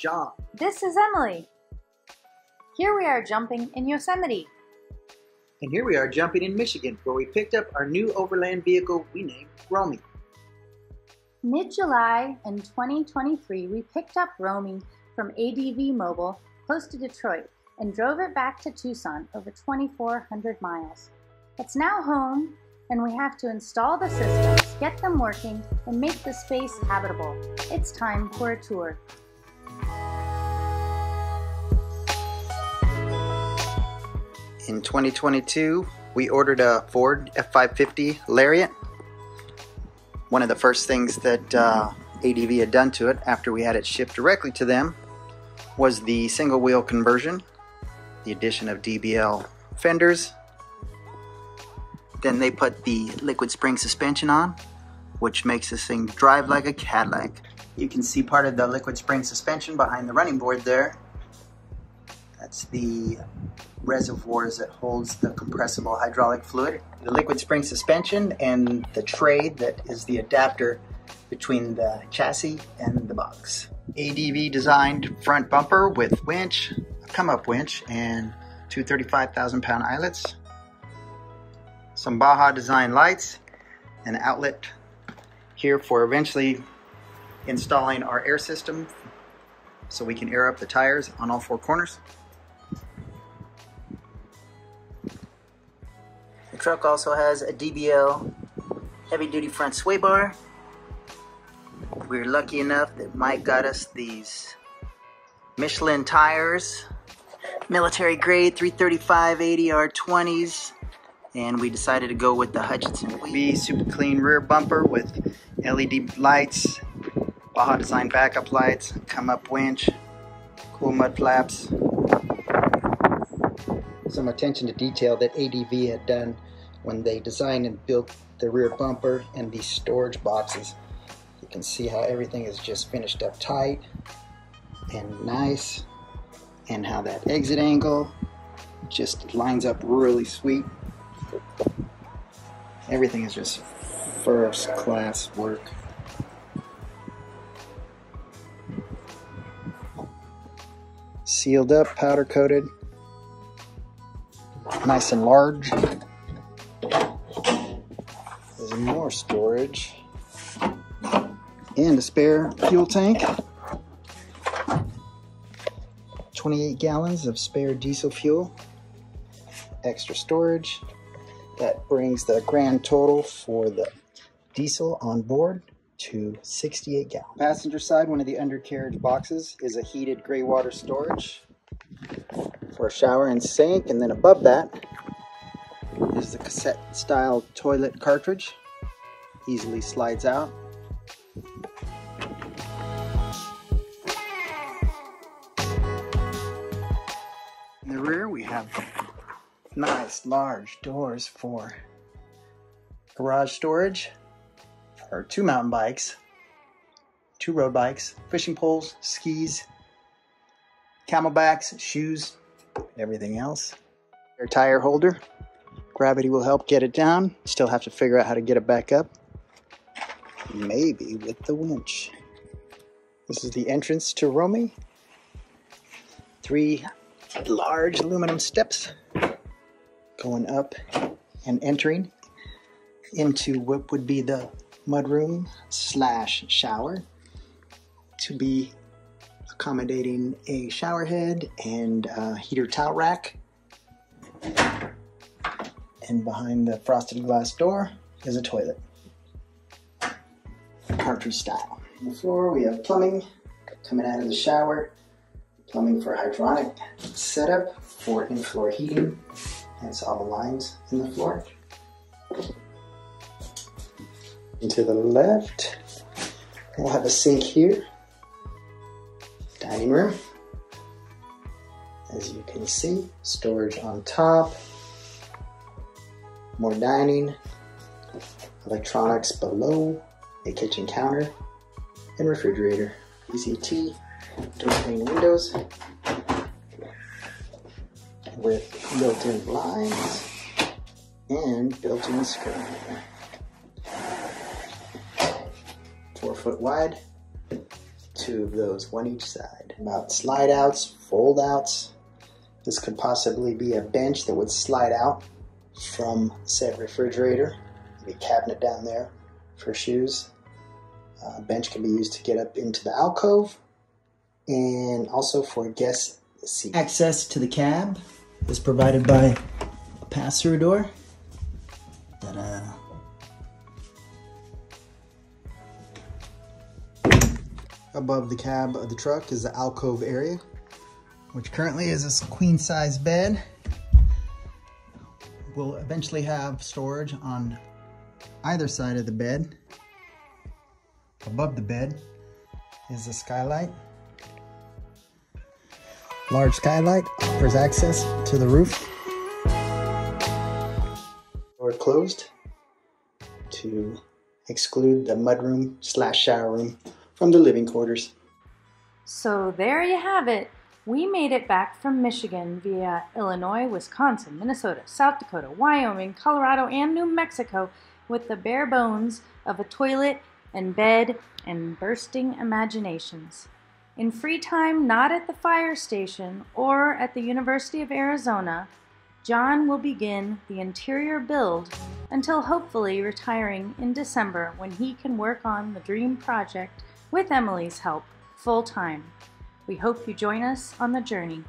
John. This is Emily. Here we are jumping in Yosemite. And here we are jumping in Michigan, where we picked up our new overland vehicle we named Rhomie. Mid-July in 2023, we picked up Rhomie from ADV Mobile close to Detroit and drove it back to Tucson over 2,400 miles. It's now home, and we have to install the systems, get them working, and make the space habitable. It's time for a tour. In 2022, we ordered a Ford F550 Lariat. One of the first things that ADV had done to it after we had it shipped directly to them was the single wheel conversion, the addition of DBL fenders. Then they put the liquid spring suspension on, which makes this thing drive like a Cadillac. You can see part of the liquid spring suspension behind the running board there. That's the reservoirs that holds the compressible hydraulic fluid. The liquid spring suspension and the tray that is the adapter between the chassis and the box. ADV designed front bumper with winch, a come-up winch, and two 35,000-pound eyelets. Some Baja design lights, an outlet here for eventually installing our air system so we can air up the tires on all four corners. The truck also has a DBL heavy-duty front sway bar. We're lucky enough that Mike got us these Michelin tires, military grade 335 80R 20s, and we decided to go with the Hutchinson. Be super clean rear bumper with LED lights, Baja design backup lights, come up winch, cool mud flaps. Some attention to detail that ADV had done when they designed and built the rear bumper and these storage boxes. You can see how everything is just finished up tight and nice, and how that exit angle just lines up really sweet. Everything is just first class work. Sealed up, powder coated, nice and large. There's more storage and a spare fuel tank. 28 gallons of spare diesel fuel, extra storage. That brings the grand total for the diesel on board to 68 gallons. Passenger side, one of the undercarriage boxes is a heated gray water storage for a shower and sink, and then above that is the cassette style toilet cartridge. Easily slides out. In the rear we have nice large doors for garage storage for two mountain bikes, two road bikes, fishing poles, skis, camelbacks, shoes, everything else. Your tire holder. Gravity will help get it down. Still have to figure out how to get it back up. Maybe with the winch. This is the entrance to Rhomie. 3 large aluminum steps going up and entering into what would be the mudroom / shower, to be accommodating a shower head and a heater towel rack. And behind the frosted glass door is a toilet, cartridge style. On the floor we have plumbing coming out of the shower, plumbing for hydronic setup for in-floor heating. Hence all the lines in the floor. And to the left, we'll have a sink here. Dining room. As you can see, storage on top. More dining. Electronics below. A kitchen counter and refrigerator. ECT, door pane windows with built-in blinds and built-in screen. 4 foot wide, 2 of those, one each side. About slide outs, fold outs. This could possibly be a bench that would slide out from said refrigerator. Maybe a cabinet down there for shoes. A bench can be used to get up into the alcove and also for guest seat. Access to the cab is provided by a pass-through door. Ta-da. Above the cab of the truck is the alcove area, which currently is a queen-size bed. We'll eventually have storage on either side of the bed. Above the bed is a skylight. Large skylight offers access to the roof. Door closed to exclude the mudroom / shower room from the living quarters. So there you have it. We made it back from Michigan via Illinois, Wisconsin, Minnesota, South Dakota, Wyoming, Colorado, and New Mexico with the bare bones of a toilet and bed and bursting imaginations. In free time not at the fire station or at the University of Arizona, John will begin the interior build until hopefully retiring in December when he can work on the dream project with Emily's help full-time. We hope you join us on the journey.